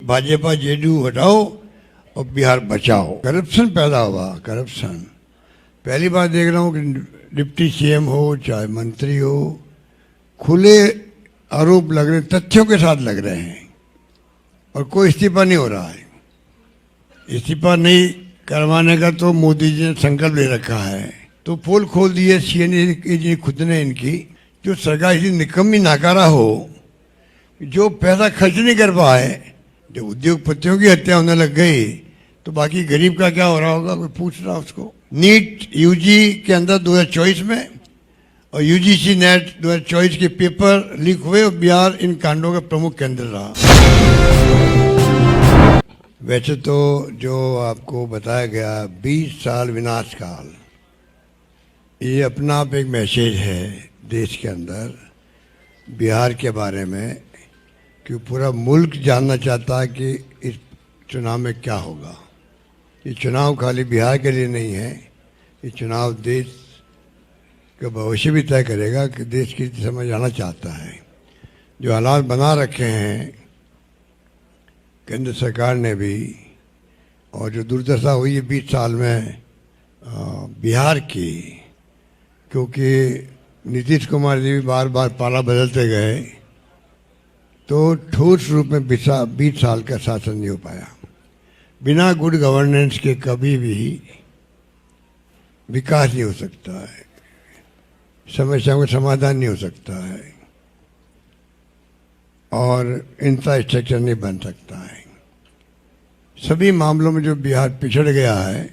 Bhajpa JDU हटाओ और बिहार बचाओ। करप्शन पैदा हुआ, करप्शन। पहली बार देख रहा हूँ कि डिप्टी सीएम हो चाहे मंत्री हो, खुले आरोप लग रहे, तथ्यों के साथ लग रहे हैं और कोई इस्तीफा नहीं हो रहा है। इस्तीफा नहीं करवाने का तो मोदी जी ने संकल्प ले रखा है। तो पोल खोल दिए सीएनए जी खुद ने इनकी, जो सरकार इतनी निकम्मी नाकारा हो, जो पैसा खर्च नहीं कर पाए, जब उद्योगपतियों की हत्या होने लग गई तो बाकी गरीब का क्या हो रहा होगा, कोई पूछ रहा उसको। नीट यूजी के अंदर 2024 में और यूजीसी नेट 2024 के पेपर लीक हुए और बिहार इन कांडों का प्रमुख केंद्र रहा। वैसे तो जो आपको बताया गया 20 साल विनाश काल, ये अपना आप एक मैसेज है देश के अंदर बिहार के बारे में, कि पूरा मुल्क जानना चाहता है कि इस चुनाव में क्या होगा। ये चुनाव खाली बिहार के लिए नहीं है, ये चुनाव देश का भविष्य भी तय करेगा कि देश की समझ आना चाहता है। जो हालात बना रखे हैं केंद्र सरकार ने भी, और जो दुर्दशा हुई है 20 साल में बिहार की, क्योंकि नीतीश कुमार जी भी बार बार पाला बदलते गए तो ठोस रूप में 20 साल का शासन नहीं हो पाया। बिना गुड गवर्नेंस के कभी भी विकास नहीं हो सकता है, समस्याओं का समाधान नहीं हो सकता है और इंफ्रास्ट्रक्चर नहीं बन सकता है। सभी मामलों में जो बिहार पिछड़ गया है,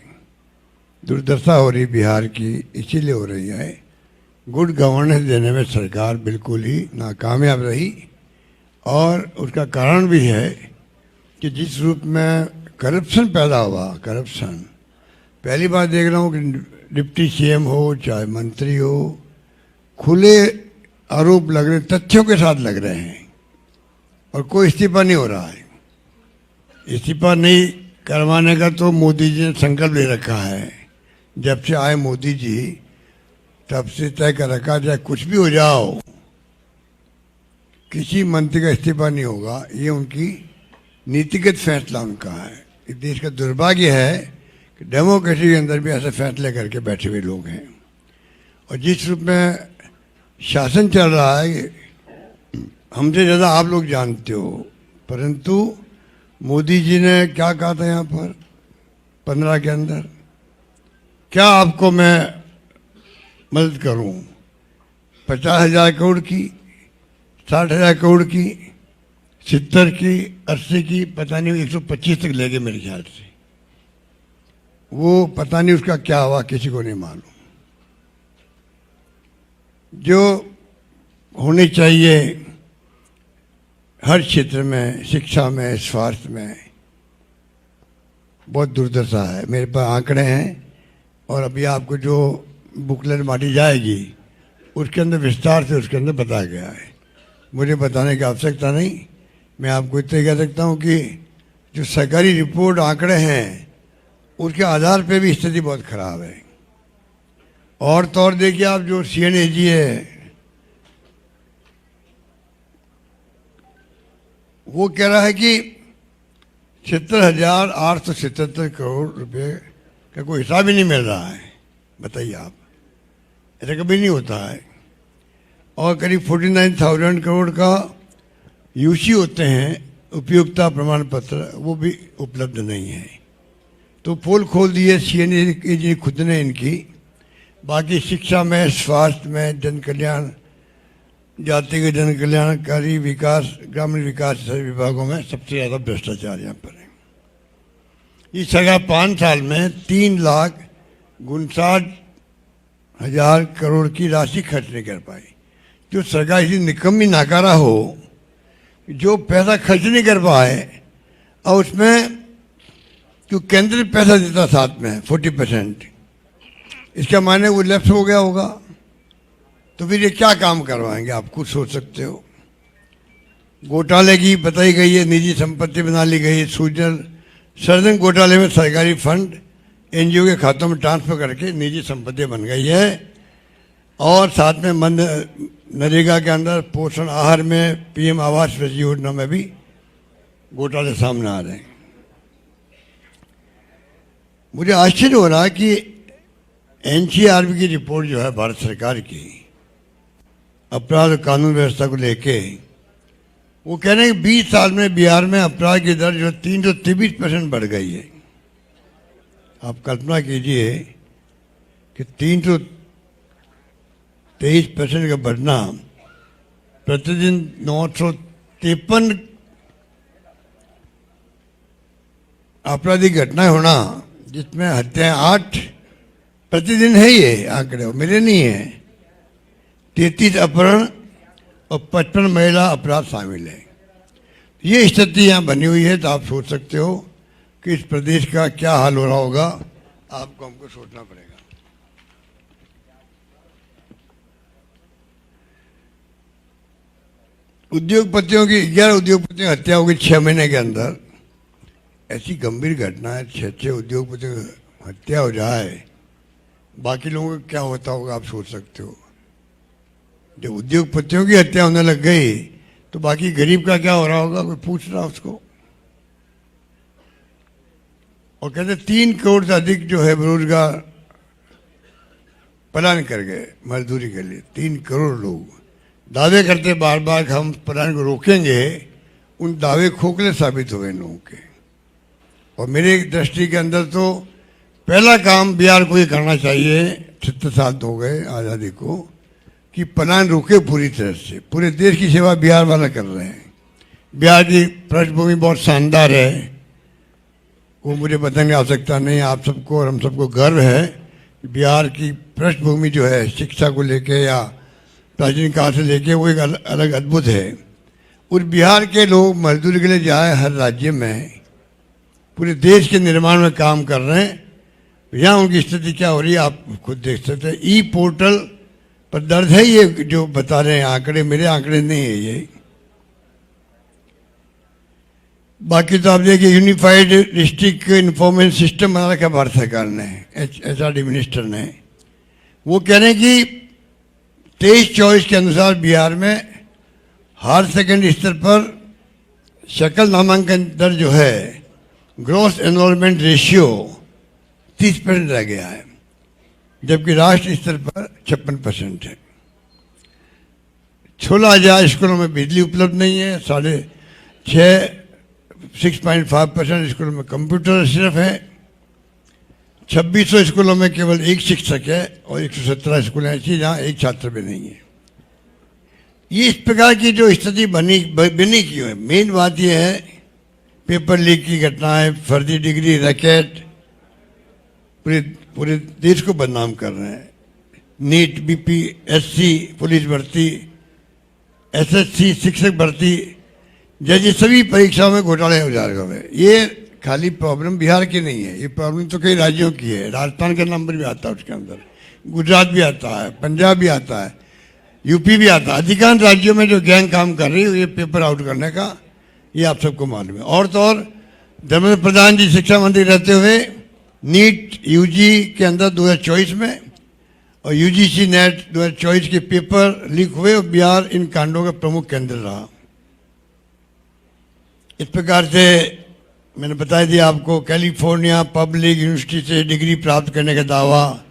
दुर्दशा हो रही बिहार की, इसीलिए हो रही है गुड गवर्नेंस देने में सरकार बिल्कुल ही नाकामयाब रही। और उसका कारण भी है कि जिस रूप में करप्शन पैदा हुआ, करप्शन। पहली बार देख रहा हूँ कि डिप्टी सीएम हो चाहे मंत्री हो, खुले आरोप लग रहे, तथ्यों के साथ लग रहे हैं और कोई इस्तीफा नहीं हो रहा है। इस्तीफा नहीं करवाने का तो मोदी जी ने संकल्प ले रखा है। जब से आए मोदी जी तब से तय कर रखा, चाहे कुछ भी हो जाओ, किसी मंत्री का इस्तीफा नहीं होगा। ये उनकी नीतिगत फैसला उनका है। इस देश का दुर्भाग्य है कि डेमोक्रेसी के अंदर भी ऐसे फैसले करके बैठे हुए लोग हैं। और जिस रूप में शासन चल रहा है, हमसे ज़्यादा आप लोग जानते हो, परंतु मोदी जी ने क्या कहा था यहाँ पर 15 के अंदर, क्या आपको मैं मदद करूं, 50,000 करोड़ की, 60,000 करोड़ की, 70 की, 80 की, पता नहीं 125 तक ले गए मेरे ख्याल से। वो पता नहीं उसका क्या हुआ, किसी को नहीं मालूम। जो होनी चाहिए हर क्षेत्र में, शिक्षा में, स्वास्थ्य में, बहुत दुर्दशा है। मेरे पास आंकड़े हैं और अभी आपको जो बुकलेट बांटी जाएगी उसके अंदर विस्तार से उसके अंदर बताया गया है। मुझे बताने की आवश्यकता नहीं, मैं आपको इतना कह सकता हूँ कि जो सरकारी रिपोर्ट आंकड़े हैं उसके आधार पे भी स्थिति बहुत खराब है। और तो और देखिए आप, जो सीएनएजी है वो कह रहा है कि 76,877 करोड़ रुपए का कोई हिसाब ही नहीं मिल रहा है। बताइए आप, ऐसा कभी नहीं होता है। और करीब 49,000 करोड़ का यूसी होते हैं, उपयोगिता प्रमाण पत्र, वो भी उपलब्ध नहीं है। तो पोल खोल दिए सीएनए जी खुद ने इनकी। बाकी शिक्षा में, स्वास्थ्य में, जन कल्याण, जातिगत जन कल्याणकारी विकास, ग्रामीण विकास सभी विभागों में सबसे ज़्यादा भ्रष्टाचार यहाँ पर है। इस सरकार 5 साल में 3,59,000 करोड़ की राशि खर्च नहीं कर पाई। जो सरकार इतनी निकम्मी नाकारा हो, जो पैसा खर्च नहीं कर पाए, और उसमें जो केंद्र पैसा देता साथ में 40%, इसका माने वो लेफ्ट हो गया होगा। तो फिर ये क्या काम करवाएंगे, आप खुद सोच सकते हो। घोटाले की बताई गई है, निजी संपत्ति बना ली गई है। सर्जन घोटाले में सरकारी फंड एनजीओ के खातों में ट्रांसफर करके निजी संपत्ति बन गई है। और साथ में नरेगा के अंदर पोषण आहार में, पीएम आवास योजना में भी घोटाले सामने आ रहे हैं। मुझे आश्चर्य हो रहा है कि एनसीआरबी की रिपोर्ट जो है भारत सरकार की अपराध और कानून व्यवस्था को लेके, वो कह रहे हैं कि 20 साल में बिहार में अपराध की दर जो 323% बढ़ गई है। आप कल्पना कीजिए कि 323% का बढ़ना, प्रतिदिन 953 आपराधिक घटनाएं होना, जिसमें हत्याएं 8 प्रतिदिन है। ये आंकड़े मेरे नहीं है। 33 अपहरण और 55 महिला अपराध शामिल है। ये स्थिति यहाँ बनी हुई है, तो आप सोच सकते हो कि इस प्रदेश का क्या हाल हो रहा होगा। आपको हमको सोचना पड़ेगा। उद्योगपतियों की 11 उद्योगपतियों की हत्या होगी 6 महीने के अंदर। ऐसी गंभीर घटना है, 6 उद्योगपतियों की हत्या हो जाए, बाकी लोगों का क्या होता होगा आप सोच सकते हो। जब उद्योगपतियों की हत्या होने लग गई तो बाकी गरीब का क्या हो रहा होगा, कोई पूछ रहा उसको। और कहते 3 करोड़ से अधिक जो है बेरोजगार पलायन कर गए मजदूरी के लिए। 3 करोड़ लोग दावे करते बार बार कि हम पलायन को रोकेंगे, उन दावे खोखले साबित हुए लोगों के। और मेरे दृष्टि के अंदर तो पहला काम बिहार को ये करना चाहिए, 76 साल तो हो गए आज़ादी को, कि पलायन रुके पूरी तरह से। पूरे देश की सेवा बिहार वाला कर रहे हैं। बिहार की पृष्ठभूमि बहुत शानदार है, वो मुझे बताने की आवश्यकता नहीं। आप सबको और हम सबको गर्व है। बिहार की पृष्ठभूमि जो है शिक्षा को लेके या प्राचीन काल से लेके, वो एक अलग अद्भुत है। और बिहार के लोग मजदूरी के लिए जाए हर राज्य में, पूरे देश के निर्माण में काम कर रहे हैं। यहाँ उनकी स्थिति क्या हो रही है आप खुद देख सकते हैं। ई पोर्टल पर दर्ज है ये जो बता रहे हैं आंकड़े, मेरे आंकड़े नहीं है ये। बाकी तो आप देखिए, यूनिफाइड डिस्ट्रिक्ट इंफॉर्मेशन सिस्टम बना रखा भारत सरकार ने, HRD मिनिस्टर ने। वो कह रहे हैं कि 23-24 के अनुसार बिहार में हायर सेकेंडरी स्तर पर शकल नामांकन दर जो है, ग्रॉस एनरोलमेंट रेशियो 30% रह गया है, जबकि राष्ट्रीय स्तर पर 56% है। 16,000 स्कूलों में बिजली उपलब्ध नहीं है। 6.5% स्कूलों में कंप्यूटर सिर्फ है। 2600 स्कूलों में केवल एक शिक्षक है और 117 स्कूल ऐसी जहाँ एक छात्र भी नहीं है। ये इस प्रकार की जो स्थिति बनी क्यों है? मेन बात यह है, पेपर लीक की घटनाएं, फर्जी डिग्री, रैकेट पूरे देश को बदनाम कर रहे हैं। नीट, BPSC, पुलिस भर्ती, SSC, शिक्षक भर्ती जैसी सभी परीक्षाओं में घोटाले हो जा रहे हैं। ये खाली प्रॉब्लम बिहार की नहीं है, ये प्रॉब्लम तो कई राज्यों की है। राजस्थान का नंबर भी आता है उसके अंदर, गुजरात भी आता है, पंजाब भी आता है, यूपी भी आता है। अधिकांश राज्यों में जो गैंग काम कर रही है ये पेपर आउट करने का, ये आप सबको मालूम है। और तो और धर्मेंद्र प्रधान जी शिक्षा मंत्री रहते हुए नीट UG के अंदर 2024 में और UGC नेट 2024 के पेपर लीक हुए और बिहार इन कांडों का प्रमुख केंद्र रहा। इस प्रकार से मैंने बता दिया आपको, कैलिफोर्निया पब्लिक यूनिवर्सिटी से डिग्री प्राप्त करने का दावा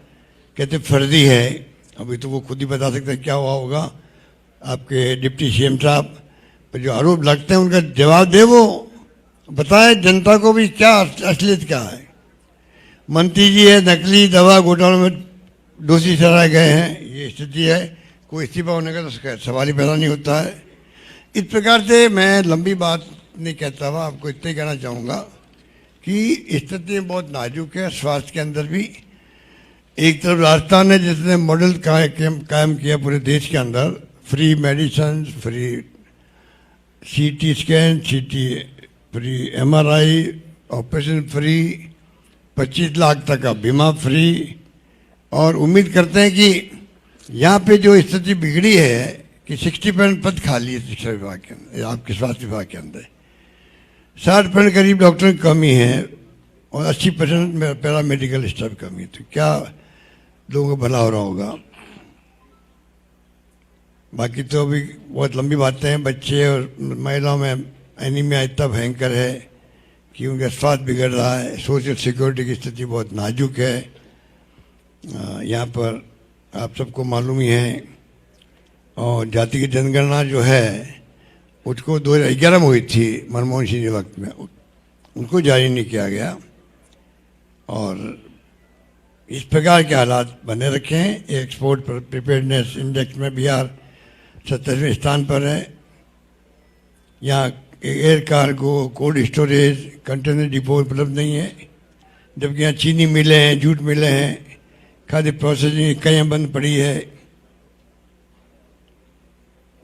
कहते फर्जी है। अभी तो वो खुद ही बता सकते हैं क्या हुआ होगा। आपके डिप्टी CM साहब पर जो आरोप लगते हैं उनका जवाब दे, वो बताए जनता को भी क्या असलियत क्या है। मंत्री जी है नकली दवा घोटालों में दोषी ठहराए गए हैं, ये स्थिति है। कोई इस्तीफा होने का तो सवाल ही पैदा नहीं होता है। इस प्रकार से मैं लंबी बात नहीं कहता हुआ आपको इतना ही कहना चाहूँगा कि स्थिति बहुत नाजुक है। स्वास्थ्य के अंदर भी एक तरफ राजस्थान ने जिसने मॉडल कायम किया पूरे देश के अंदर, free medicine, free CT scan, free MRI, operation free, 25 lakh तक का बीमा फ्री। और उम्मीद करते हैं कि यहाँ पे जो स्थिति बिगड़ी है कि 60% पद खाली है शिक्षा विभाग के अंदर, आपके स्वास्थ्य विभाग के अंदर 60% करीब डॉक्टर की कमी है और 80% पैरामेडिकल स्टाफ की कमी है। तो क्या लोगों को भला हो रहा होगा। बाकी तो अभी बहुत लंबी बातें हैं। बच्चे और महिलाओं में एनीमिया इतना भयंकर है कि उनका स्वास्थ्य बिगड़ रहा है, सोशल सिक्योरिटी की स्थिति बहुत नाजुक है। यहाँ पर आप सबको मालूम ही है, और जाति की जनगणना जो है उसको 2011 में हुई थी मनमोहन सिंह के वक्त में, उनको जारी नहीं किया गया। और इस प्रकार के हालात बने रखे हैं। एक्सपोर्ट प्रिपेयर्डनेस इंडेक्स में बिहार 70वें स्थान पर है। यहाँ air cargo, cold storage, container depot उपलब्ध नहीं है, जबकि यहाँ चीनी मिलें हैं, जूट मिलें हैं, खाद्य प्रोसेसिंग इकाइयाँ बंद पड़ी है।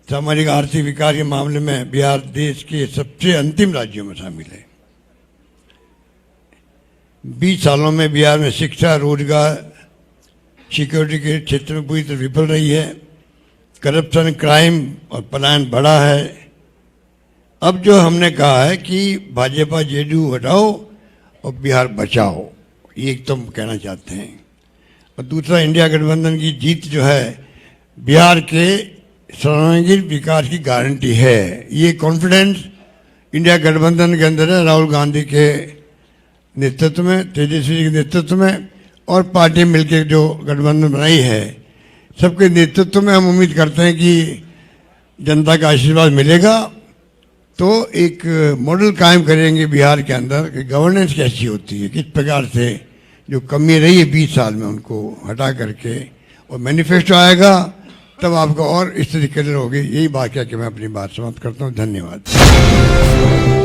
सामाजिक आर्थिक विकास के मामले में बिहार देश के सबसे अंतिम राज्यों में शामिल है। 20 सालों में बिहार में शिक्षा, रोजगार, सिक्योरिटी के क्षेत्र में पूरी तरह विफल रही है। करप्शन, क्राइम और पलायन बढ़ा है। अब जो हमने कहा है कि भाजपा जेडीयू हटाओ और बिहार बचाओ, ये एक तो हम कहना चाहते हैं। और दूसरा, इंडिया गठबंधन की जीत जो है बिहार के सर्वांगीण विकास की गारंटी है। ये कॉन्फिडेंस इंडिया गठबंधन के अंदर है, राहुल गांधी के नेतृत्व में, तेजस्वी जी के नेतृत्व में, और पार्टी मिलकर जो गठबंधन बनाई है, सबके नेतृत्व में हम उम्मीद करते हैं कि जनता का आशीर्वाद मिलेगा तो एक मॉडल कायम करेंगे बिहार के अंदर कि गवर्नेंस कैसी होती है, किस प्रकार से जो कमी रही है 20 साल में उनको हटा करके, और मैनिफेस्टो आएगा तब आपको और स्थिति क्लियर होगी। यही बात है कि मैं अपनी बात समाप्त करता हूँ। धन्यवाद।